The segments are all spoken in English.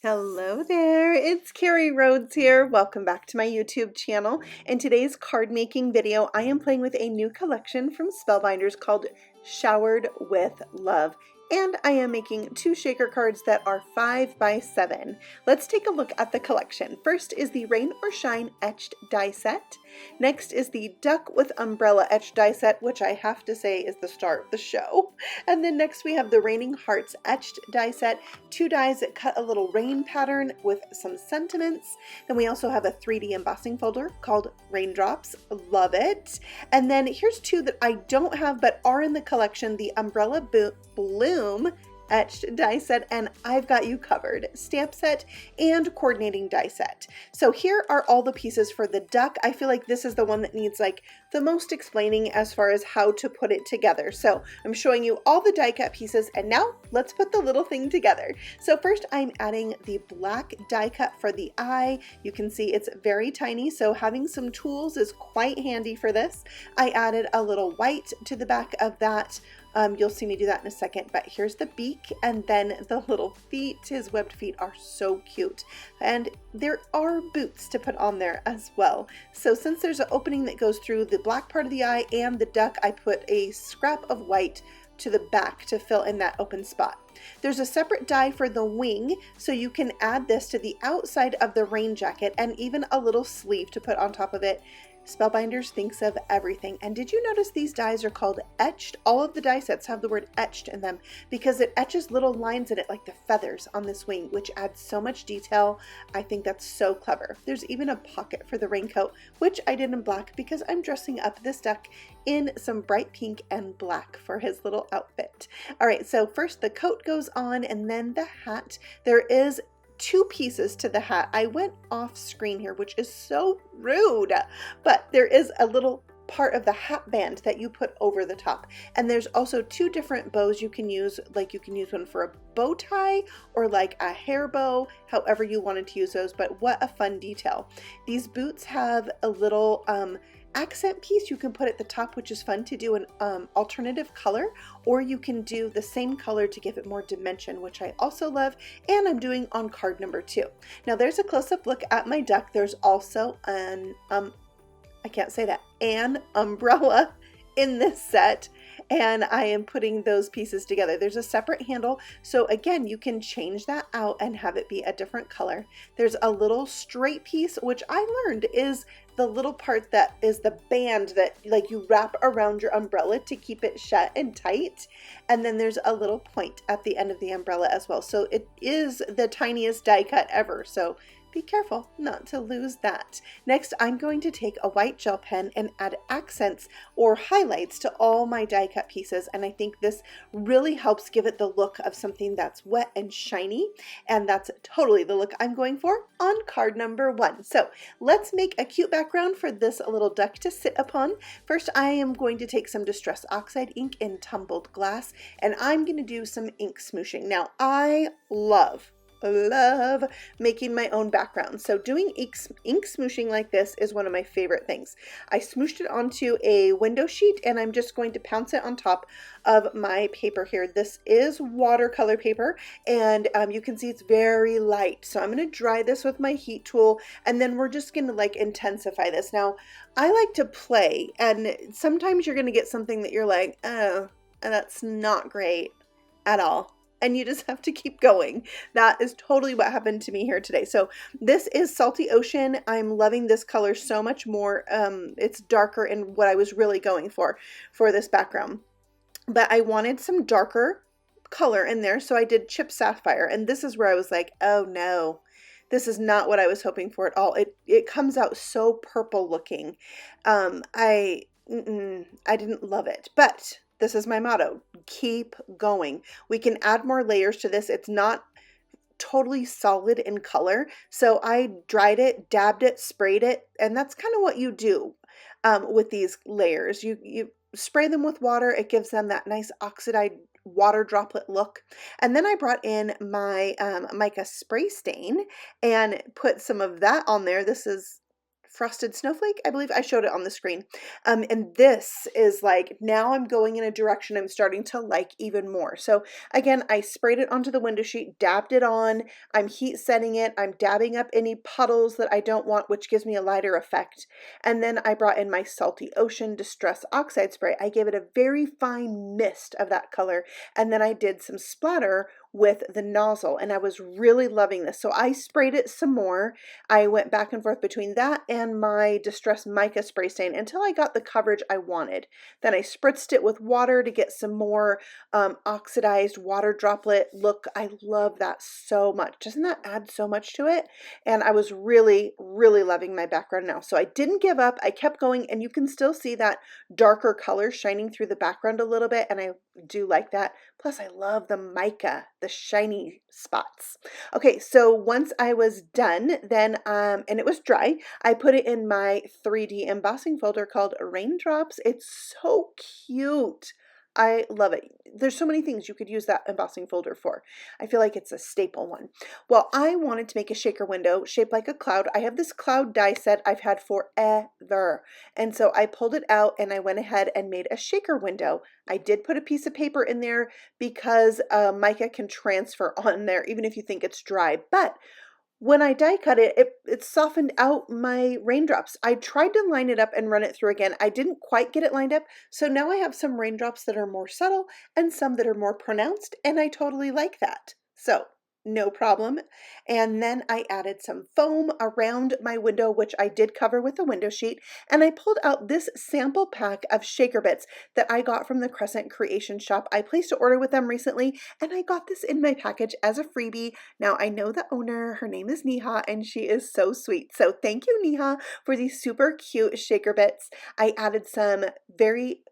Hello there, it's Carrie Rhodes here. Welcome back to my YouTube channel. In today's card making video, I am playing with a new collection from Spellbinders called Showered with Love. And I am making two shaker cards that are 5 by 7. Let's take a look at the collection. First is the Rain or Shine Etched Die set. Next is the Duck with Umbrella Etched Die set, which I have to say is the star of the show. And then next we have the Raining Hearts Etched Die set. 2 dies that cut a little rain pattern with some sentiments. Then we also have a 3D embossing folder called Raindrops. Love it. And then here's 2 that I don't have but are in the collection, the Umbrella Bloom Etched Die set and I've Got You Covered stamp set and coordinating die set. So here are all the pieces for the duck. I feel like this is the one that needs like the most explaining as far as how to put it together. So I'm showing you all the die cut pieces and now let's put the little thing together. So first I'm adding the black die cut for the eye. You can see it's very tiny, so having some tools is quite handy for this. I added a little white to the back of that. You'll see me do that in a second, but here's the beak and then the little feet. His webbed feet are so cute. And there are boots to put on there as well. So since there's an opening that goes through the black part of the eye and the duck, I put a scrap of white to the back to fill in that open spot. There's a separate die for the wing, so you can add this to the outside of the rain jacket and even a little sleeve to put on top of it. Spellbinders thinks of everything. And did you notice these dies are called etched? All of the die sets have the word etched in them because it etches little lines in it like the feathers on this wing, which adds so much detail. I think that's so clever. There's even a pocket for the raincoat, which I did in black because I'm dressing up this duck in some bright pink and black for his little outfit. All right, so first the coat goes on and then the hat. There is 2 pieces to the hat. I went off screen here, which is so rude, but there is a little part of the hat band that you put over the top. And there's also 2 different bows you can use, like you can use one for a bow tie or like a hair bow, however you wanted to use those, but what a fun detail. These boots have a little accent piece you can put at the top, which is fun to do an alternative color, or you can do the same color to give it more dimension, which I also love, and I'm doing on card number 2. Now there's a close-up look at my duck. There's also an I can't say that, an umbrella in this set, and I am putting those pieces together. There's a separate handle, so again you can change that out and have it be a different color. There's a little straight piece, which I learned is the little part that is the band that like you wrap around your umbrella to keep it shut and tight, and then there's a little point at the end of the umbrella as well. So it is the tiniest die cut ever, so be careful not to lose that. Next, I'm going to take a white gel pen and add accents or highlights to all my die cut pieces. And I think this really helps give it the look of something that's wet and shiny. And that's totally the look I'm going for on card number 1. So let's make a cute background for this little duck to sit upon. First, I am going to take some Distress Oxide ink in tumbled glass, and I'm going to do some ink smooshing. Now, I love making my own background. So doing ink smooshing like this is one of my favorite things. I smooshed it onto a window sheet and I'm just going to pounce it on top of my paper here. This is watercolor paper and you can see it's very light. So I'm going to dry this with my heat tool and then we're just going to like intensify this. Now I like to play and sometimes you're going to get something that you're like, oh, that's not great at all. And you just have to keep going. That is totally what happened to me here today. So this is Salty Ocean. I'm loving this color so much more. It's darker in what I was really going for this background. But I wanted some darker color in there, so I did Chip Sapphire. And this is where I was like, oh no, this is not what I was hoping for at all. It comes out so purple looking. I didn't love it, but this is my motto, keep going. We can add more layers to this. It's not totally solid in color. So I dried it, dabbed it, sprayed it, and that's kind of what you do with these layers. You spray them with water. It gives them that nice oxidized water droplet look. And then I brought in my mica spray stain and put some of that on there. This is frosted snowflake, I believe I showed it on the screen. And this is like, now I'm going in a direction I'm starting to like even more. So again, I sprayed it onto the window sheet, dabbed it on, I'm heat setting it, I'm dabbing up any puddles that I don't want, which gives me a lighter effect. And then I brought in my Salty Ocean Distress Oxide Spray. I gave it a very fine mist of that color, and then I did some splatter with the nozzle, and I was really loving this. So I sprayed it some more. I went back and forth between that and my Distress Mica spray stain until I got the coverage I wanted. Then I spritzed it with water to get some more oxidized water droplet look. I love that so much. Doesn't that add so much to it? And I was really, really loving my background now. So I didn't give up. I kept going, and you can still see that darker color shining through the background a little bit, and I do like that. Plus, I love the mica, the shiny spots. Okay, so once I was done, then, and it was dry, I put it in my 3D embossing folder called Raindrops. It's so cute. I love it. There's so many things you could use that embossing folder for. I feel like it's a staple one. Well, I wanted to make a shaker window shaped like a cloud. I have this cloud die set I've had forever. And so I pulled it out and I went ahead and made a shaker window. I did put a piece of paper in there because mica can transfer on there even if you think it's dry. But when I die cut it, it softened out my raindrops. I tried to line it up and run it through again. I didn't quite get it lined up. So now I have some raindrops that are more subtle and some that are more pronounced, and I totally like that. So no problem. And then I added some foam around my window, which I did cover with a window sheet. And I pulled out this sample pack of shaker bits that I got from the Crescent Creation Shop. I placed an order with them recently, and I got this in my package as a freebie. Now I know the owner, her name is Neha, and she is so sweet. So thank you, Neha, for these super cute shaker bits. I added some very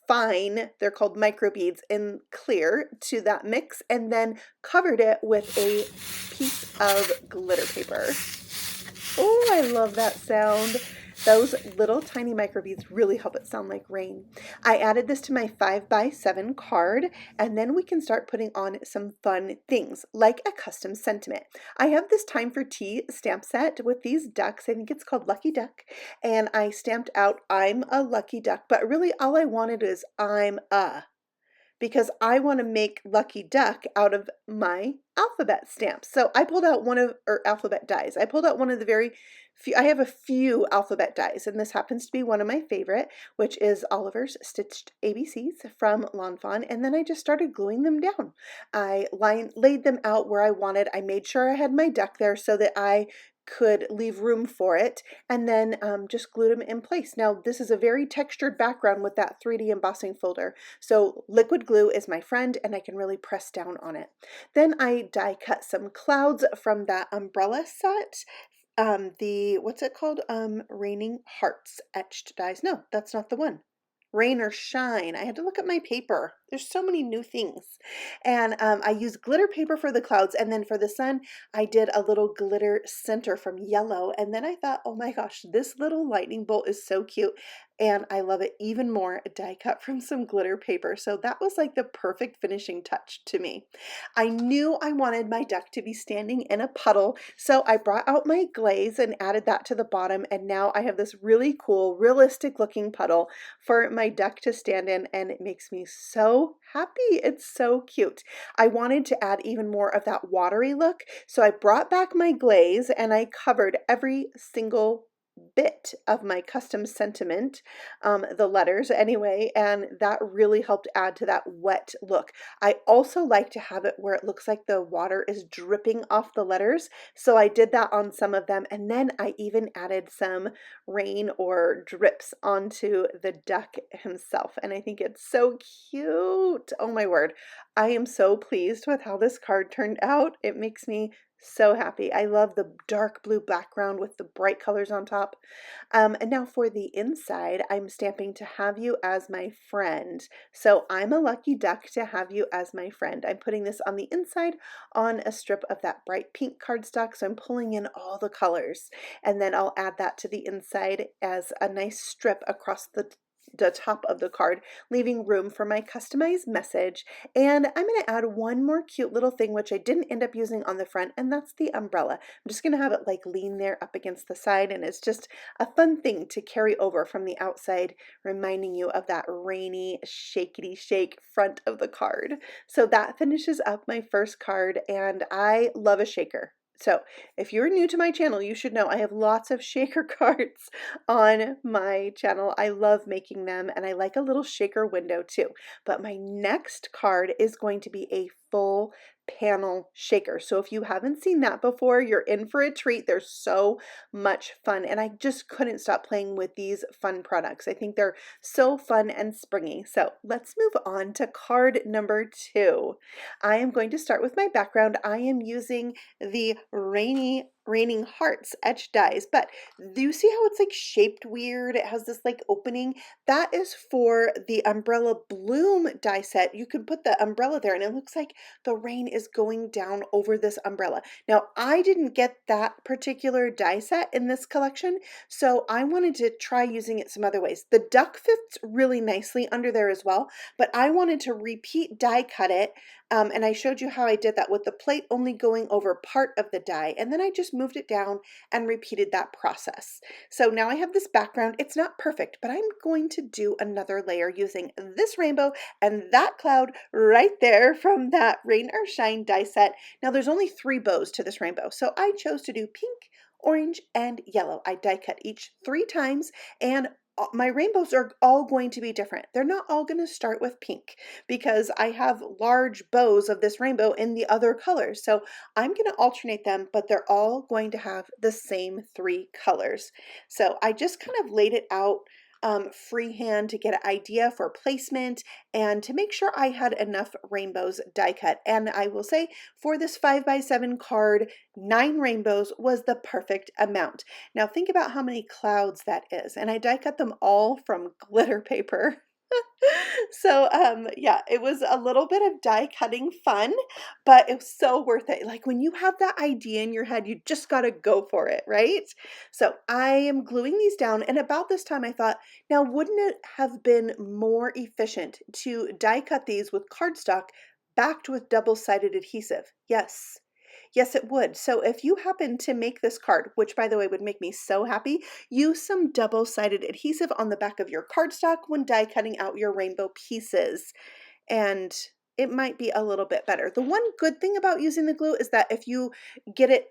fine, they're called micro beads in clear, to that mix, and then covered it with a piece of glitter paper. Oh, I love that sound. Those little tiny microbeads really help it sound like rain. I added this to my 5x7 card, and then we can start putting on some fun things, like a custom sentiment. I have this Time for Tea stamp set with these ducks. I think it's called Lucky Duck, and I stamped out I'm a lucky duck, but really all I wanted is I'm a, because I want to make Lucky Duck out of my alphabet stamps. So I pulled out alphabet dies. I pulled out one of the very few, I have a few alphabet dies, and this happens to be one of my favorite, which is Oliver's Stitched ABCs from Lawn Fawn, and then I just started gluing them down. I laid them out where I wanted. I made sure I had my duck there so that I could leave room for it, and then just glued them in place. Now this is a very textured background with that 3D embossing folder, so liquid glue is my friend and I can really press down on it. Then I die cut some clouds from that umbrella set. What's it called? Raining Hearts Etched Dies. No, that's not the one. Rain or Shine. I had to look at my paper. There's so many new things. And I used glitter paper for the clouds, and then for the sun, I did a little glitter center from yellow. And then I thought, oh my gosh, this little lightning bolt is so cute. And I love it even more, die cut from some glitter paper. So that was like the perfect finishing touch to me. I knew I wanted my duck to be standing in a puddle, so I brought out my glaze and added that to the bottom, and now I have this really cool, realistic looking puddle for my duck to stand in, and it makes me so happy. It's so cute. I wanted to add even more of that watery look, so I brought back my glaze and I covered every single bit of my custom sentiment, the letters anyway, and that really helped add to that wet look. I also like to have it where it looks like the water is dripping off the letters, so I did that on some of them, and then I even added some rain or drips onto the duck himself, and I think it's so cute. Oh my word, I am so pleased with how this card turned out. It makes me so happy. I love the dark blue background with the bright colors on top. And now for the inside, I'm stamping to have you as my friend. So I'm a lucky duck to have you as my friend. I'm putting this on the inside on a strip of that bright pink cardstock. So I'm pulling in all the colors, and then I'll add that to the inside as a nice strip across the the top of the card, leaving room for my customized message. And I'm going to add one more cute little thing, which I didn't end up using on the front, and that's the umbrella. I'm just going to have it like lean there up against the side, and it's just a fun thing to carry over from the outside, reminding you of that rainy, shakety shake front of the card. So that finishes up my first card, and I love a shaker. So if you're new to my channel, you should know I have lots of shaker cards on my channel. I love making them, and I like a little shaker window too. But my next card is going to be a full panel shaker. So if you haven't seen that before, you're in for a treat. They're so much fun, and I just couldn't stop playing with these fun products. I think they're so fun and springy. So let's move on to card number 2. I am going to start with my background. I am using the Raining Hearts Etched Dies, but do you see how it's like shaped weird? It has this like opening. That is for the Umbrella Bloom die set. You can put the umbrella there, and it looks like the rain is going down over this umbrella. Now, I didn't get that particular die set in this collection, so I wanted to try using it some other ways. The duck fits really nicely under there as well, but I wanted to repeat die cut it, and I showed you how I did that with the plate only going over part of the die, and then I just moved it down and repeated that process. So now I have this background. It's not perfect, but I'm going to do another layer using this rainbow and that cloud right there from that Rain or Shine die set. Now there's only 3 bows to this rainbow, so I chose to do pink, orange, and yellow. I die cut each 3 times, and my rainbows are all going to be different. They're not all going to start with pink because I have large bows of this rainbow in the other colors. So I'm going to alternate them, but they're all going to have the same 3 colors. So I just kind of laid it out freehand to get an idea for placement and to make sure I had enough rainbows die cut. And I will say for this 5x7 card, 9 rainbows was the perfect amount. Now think about how many clouds that is. And I die cut them all from glitter paper. So yeah, it was a little bit of die cutting fun, but it was so worth it. Like when you have that idea in your head, you just got to go for it, right? So I am gluing these down, and about this time I thought, now wouldn't it have been more efficient to die cut these with cardstock backed with double-sided adhesive? Yes. Yes, it would. So if you happen to make this card, which by the way would make me so happy, use some double-sided adhesive on the back of your cardstock when die cutting out your rainbow pieces, and it might be a little bit better. The one good thing about using the glue is that if you get it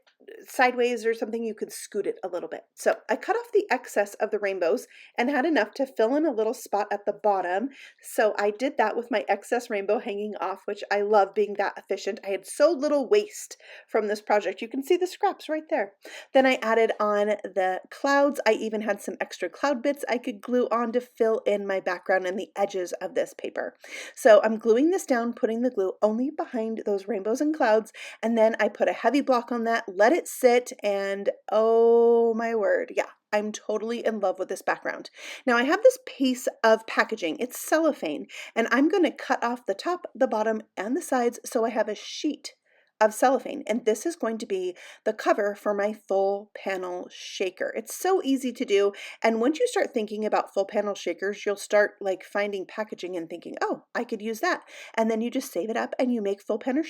sideways or something, you can scoot it a little bit. So I cut off the excess of the rainbows and had enough to fill in a little spot at the bottom. So I did that with my excess rainbow hanging off, which I love being that efficient. I had so little waste from this project. You can see the scraps right there. Then I added on the clouds. I even had some extra cloud bits I could glue on to fill in my background and the edges of this paper. So I'm gluing this down, putting the glue only behind those rainbows and clouds, and then I put a heavy block on that, let it sit, and oh my word, yeah, I'm totally in love with this background. Now I have this piece of packaging. It's cellophane, and I'm going to cut off the top, the bottom, and the sides so I have a sheet of cellophane, and this is going to be the cover for my full panel shaker. It's so easy to do, and once you start thinking about full panel shakers, you'll start like finding packaging and thinking, oh, I could use that, and then you just save it up and you make full panel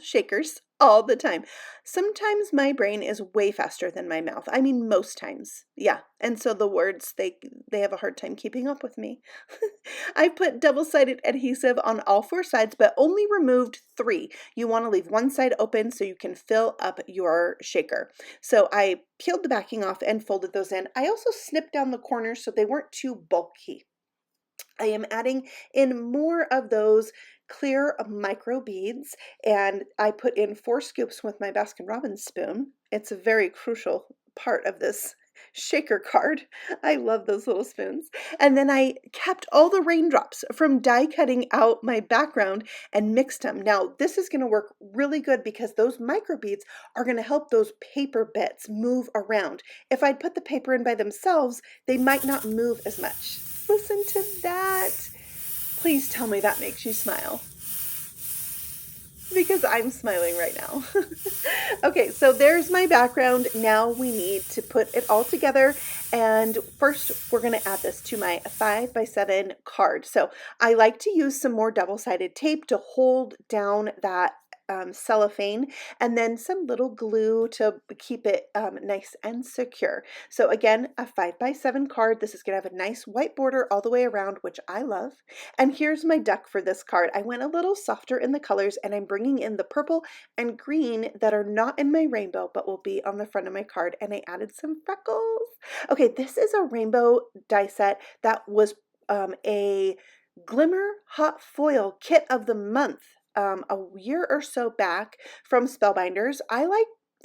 shakers all the time. Sometimes my brain is way faster than my mouth. I mean, most times. Yeah. And so the words, they have a hard time keeping up with me. I put double-sided adhesive on all 4 sides, but only removed 3. You want to leave one side open so you can fill up your shaker. So I peeled the backing off and folded those in. I also snipped down the corners so they weren't too bulky. I am adding in more of those clear micro beads, and I put in 4 scoops with my Baskin-Robbins spoon. It's a very crucial part of this shaker card. I love those little spoons. And then I kept all the raindrops from die cutting out my background and mixed them. Now this is going to work really good because those micro beads are going to help those paper bits move around. If I'd put the paper in by themselves, they might not move as much. Listen to that. Please tell me that makes you smile. because I'm smiling right now. Okay, so there's my background. Now we need to put it all together. And first, we're going to add this to my 5x7 card. So I like to use some more double-sided tape to hold down that cellophane, and then some little glue to keep it nice and secure. So again, a 5x7 card. This is going to have a nice white border all the way around, which I love. And here's my duck for this card. I went a little softer in the colors, and I'm bringing in the purple and green that are not in my rainbow but will be on the front of my card, and I added some freckles. Okay, this is a rainbow die set that was a Glimmer Hot Foil Kit of the Month a year or so back from Spellbinders. I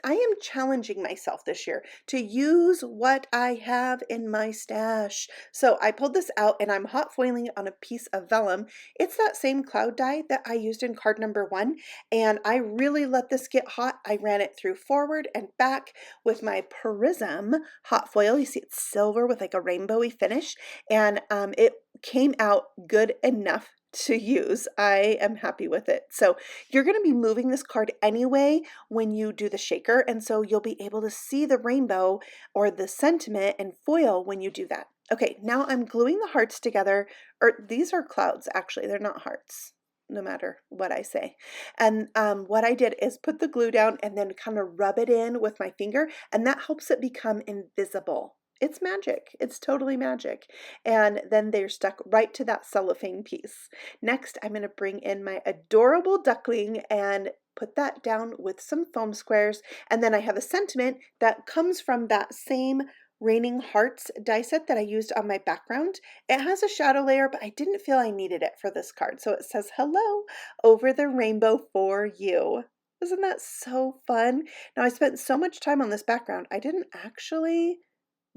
am challenging myself this year to use what I have in my stash. So I pulled this out and I'm hot foiling it on a piece of vellum. It's that same cloud die that I used in card number 1, and I really let this get hot. I ran it through forward and back with my Prism hot foil. You see it's silver with like a rainbowy finish, and it came out good enough to use. I am happy with it. So you're going to be moving this card anyway when you do the shaker, and so you'll be able to see the rainbow or the sentiment and foil when you do that. Okay, now I'm gluing the hearts together, or these are clouds actually, they're not hearts, no matter what I say. And what I did is put the glue down and then kind of rub it in with my finger, and that helps it become invisible. It's magic. It's totally magic. And then they're stuck right to that cellophane piece. Next, I'm going to bring in my adorable duckling and put that down with some foam squares. And then I have a sentiment that comes from that same Raining Hearts die set that I used on my background. It has a shadow layer, but I didn't feel I needed it for this card. So it says, "Hello over the rainbow for you." Isn't that so fun? Now, I spent so much time on this background, I didn't actually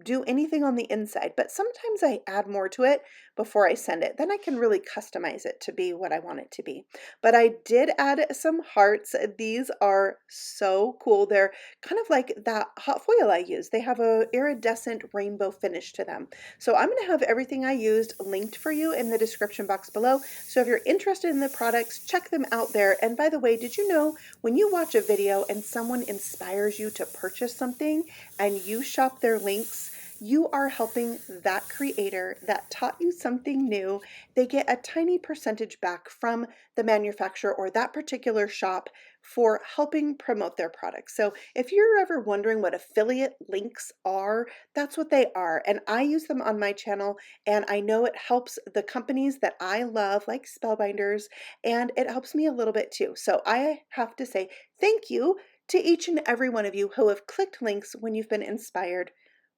do anything on the inside, but sometimes I add more to it before I send it. Then I can really customize it to be what I want it to be. But I did add some hearts. These are so cool. They're kind of like that hot foil I used. They have a iridescent rainbow finish to them. So I'm going to have everything I used linked for you in the description box below. So if you're interested in the products, check them out there. And by the way, did you know when you watch a video and someone inspires you to purchase something and you shop their links, you are helping that creator that taught you something new. They get a tiny percentage back from the manufacturer or that particular shop for helping promote their products. So if you're ever wondering what affiliate links are, that's what they are. And I use them on my channel, and I know it helps the companies that I love, like Spellbinders, and it helps me a little bit too. So I have to say thank you to each and every one of you who have clicked links when you've been inspired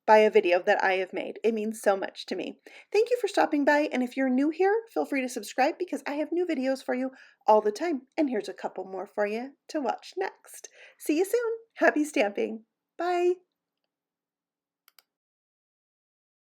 by a video that I have made. It means so much to me. Thank you for stopping by, and if you're new here, feel free to subscribe because I have new videos for you all the time. And here's a couple more for you to watch next. See you soon. Happy stamping. Bye.